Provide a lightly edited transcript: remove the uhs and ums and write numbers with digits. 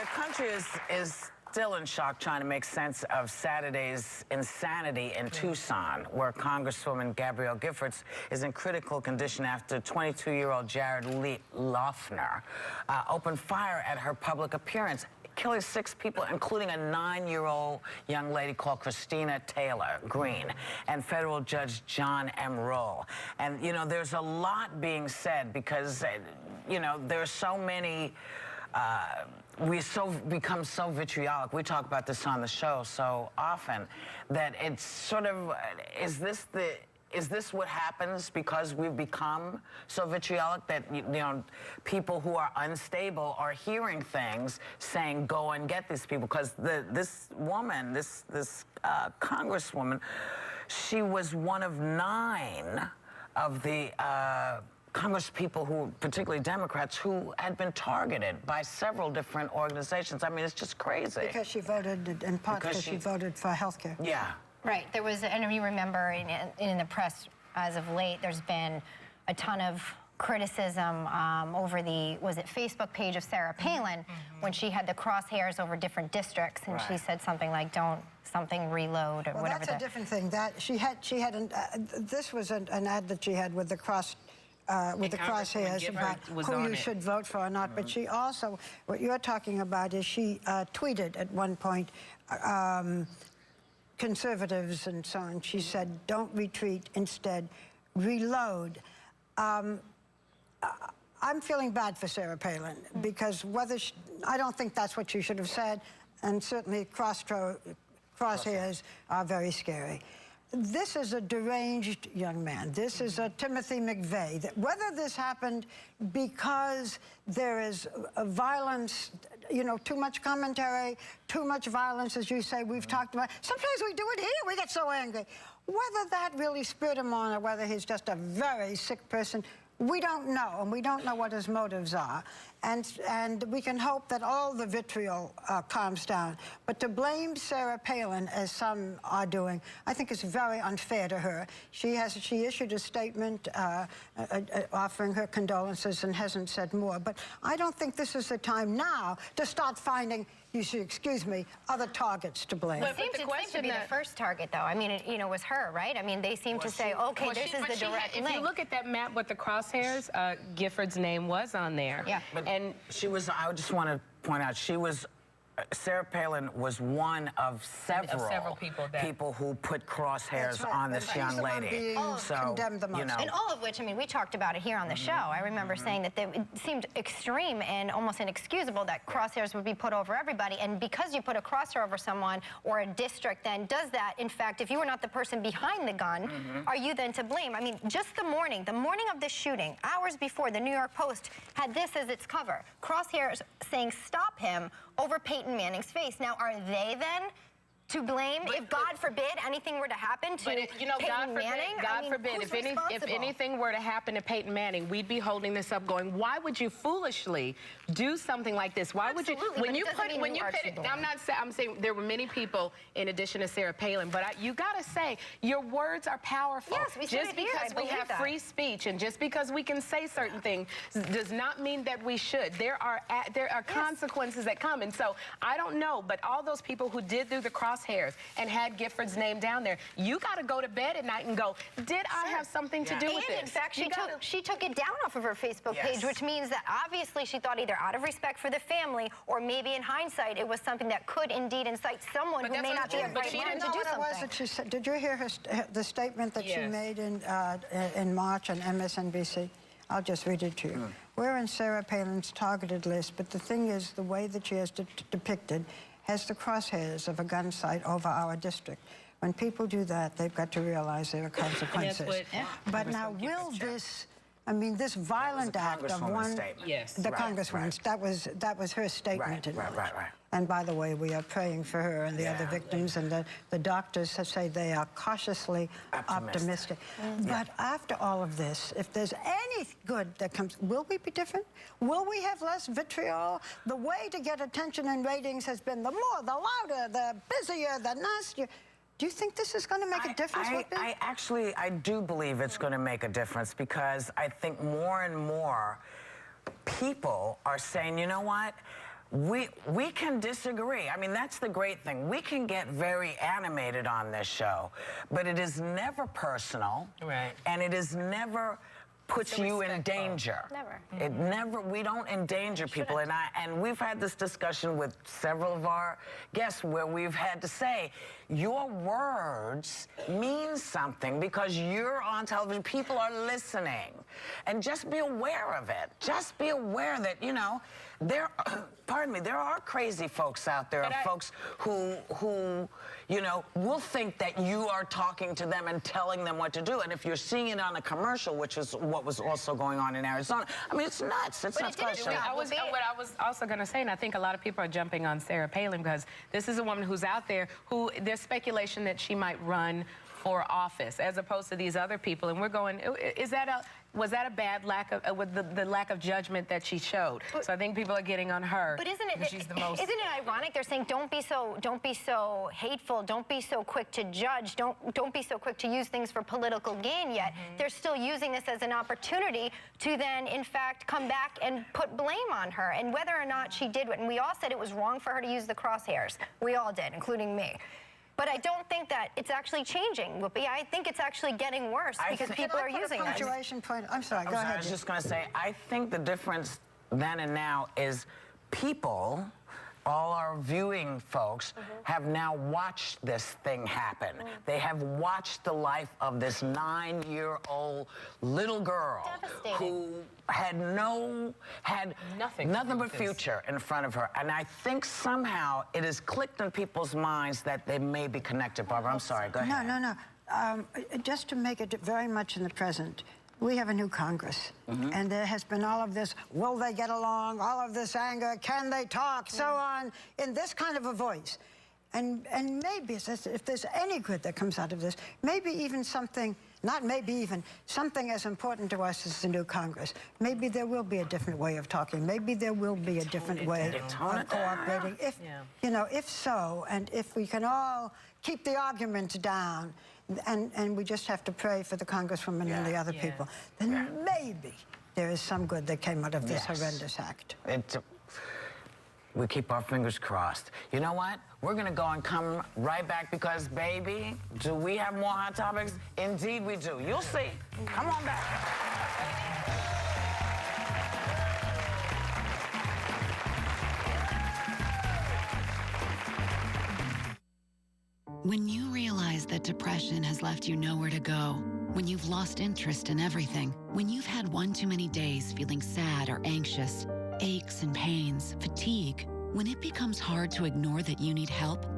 the country is still in shock trying to make sense of Saturday's insanity in Tucson, where Congresswoman Gabrielle Giffords is in critical condition after 22-year-old Jared Loughner opened fire at her public appearance, killing 6 people, including a 9-year-old young lady called Christina Taylor Green, and federal judge John M. Roll. And, you know, there's a lot being said because, you know, there's so many... we become so vitriolic. We talk about this on the show so often that it's sort of, is this what happens because we've become so vitriolic that, you know, people who are unstable are hearing things saying, go and get these people? Because this woman, this congresswoman, she was one of 9 of the Congresspeople who, particularly Democrats, who had been targeted by several different organizations. I mean, it's just crazy. Because she voted, in part because she voted for health care. Yeah. Right. There was, and you remember in the press as of late, there's been a ton of criticism over the, was it Facebook page of Sarah Palin, when she had the crosshairs over different districts, and she said something like, don't something reload, or whatever. That's a different thing. That she had this was an ad that she had with the crosshairs about who you should vote for or not. But she also, what you're talking about is she tweeted at one point, conservatives and so on. She said, don't retreat, instead reload. I'm feeling bad for Sarah Palin because I don't think that's what she should have said, and certainly crosshairs are very scary. This is a deranged young man. This is a Timothy McVeigh. Whether this happened because there is violence, you know, too much commentary, too much violence, as you say, we've talked about. Sometimes we do it here, we get so angry. Whether that really spurred him on or whether he's just a very sick person, we don't know, and we don't know what his motives are. And we can hope that all the vitriol calms down. But to blame Sarah Palin, as some are doing, I think is very unfair to her. She issued a statement offering her condolences and hasn't said more. But I don't think this is the time now to start finding, you should excuse me, other targets to blame. It seems to be the first target, though. I mean, it was her, right? I mean, they seem to say, okay, this is the direct link. If you look at that map with the crosshairs, Giffords' name was on there. Yeah. And she was, I just want to point out, she was, Sarah Palin was one of several people who put crosshairs on this young lady. So, you know. And all of which, I mean, we talked about it here on the show. I remember saying that it seemed extreme and almost inexcusable that crosshairs would be put over everybody. And because you put a crosshair over someone or a district, then does that, in fact, if you were not the person behind the gun, are you then to blame? I mean, just the morning of the shooting, hours before, the New York Post had this as its cover. Crosshairs saying, stop him, over Peyton Manning's face. Now, are they then to blame if, God forbid, anything were to happen to Peyton Manning? God forbid, if anything were to happen to Peyton Manning, we'd be holding this up going, why would you foolishly do something like this? Why would you, I'm saying there were many people in addition to Sarah Palin, but you gotta say, your words are powerful. Yes, we just because we have free speech and just because we can say certain things does not mean that we should. There are consequences that come, and so I don't know, but all those people who did do the crosshairs and had Giffords' name down there, you got to go to bed at night and go, did I have something to do with this? In fact, she took it down off of her Facebook page, which means that obviously she thought either out of respect for the family or maybe in hindsight it was something that could indeed incite someone who may not be a right man to do something. She said, did you hear the statement that she made in March on MSNBC? I'll just read it to you. We're in Sarah Palin's targeted list, but the thing is, the way that she has depicted has the crosshairs of a gun sight over our district. When people do that, they've got to realize there are consequences. But now, will this, I mean, this violent act of one, the Congresswoman's, that was her statement. Right. And by the way, we are praying for her and the other victims, and the doctors say they are cautiously optimistic. But after all of this, if there's any good that comes, will we be different? Will we have less vitriol? The way to get attention and ratings has been the more, the louder, the busier, the nastier. Do you think this is going to make a difference? I do believe it's going to make a difference, because I think more and more people are saying, you know what? we can disagree. I mean, that's the great thing. We can get very animated on this show, but it is never personal. Right. And it is never puts So you in respectful. danger. Never. It never, we don't endanger people. And we've had this discussion with several of our guests where we've had to say, your words mean something because you're on television, people are listening. And just be aware of it. Just be aware that, you know, pardon me, there are crazy folks out there, folks who, you know, will think that you are talking to them and telling them what to do. And if you're seeing it on a commercial, which is what was also going on in Arizona, I mean, it's nuts. It's nuts. What I was also going to say, and I think a lot of people are jumping on Sarah Palin because this is a woman who's out there who there's speculation that she might run for office as opposed to these other people. And we're going, was that a bad lack of, with the lack of judgment that she showed? So I think people are getting on her. But isn't she's the most... it ironic? They're saying don't be so hateful, don't be so quick to judge, don't be so quick to use things for political gain. Yet they're still using this as an opportunity to then, in fact, come back and put blame on her. And whether or not she did it, and we all said it was wrong for her to use the crosshairs. We all did, including me. But I don't think that it's actually changing, Whoopi. I think it's actually getting worse because people are using it. Punctuation point. I'm sorry, go ahead. I was just going to say, I think the difference then and now is people, all our viewing folks, have now watched this thing happen. They have watched the life of this 9-year-old little girl who had nothing but future in front of her. And I think somehow it has clicked in people's minds that they may be connected. Barbara, I'm sorry, go ahead. No. Just to make it very much in the present, we have a new Congress, and there has been all of this, will they get along, all of this anger, can they talk, so on, in this kind of a voice. And maybe, if there's any good that comes out of this, maybe even something, not maybe even, something as important to us as the new Congress. Maybe there will be a different way of talking. Maybe there will be a different way of cooperating. If, you know, if so, and if we can all keep the arguments down, and we just have to pray for the Congresswoman and the other people, then maybe there is some good that came out of this horrendous act. We keep our fingers crossed. You know what? We're going to go and come right back because, baby, do we have more hot topics? Indeed we do. You'll see. Come on back. When you realize that depression has left you nowhere to go, when you've lost interest in everything, when you've had one too many days feeling sad or anxious, aches and pains, fatigue, when it becomes hard to ignore that you need help,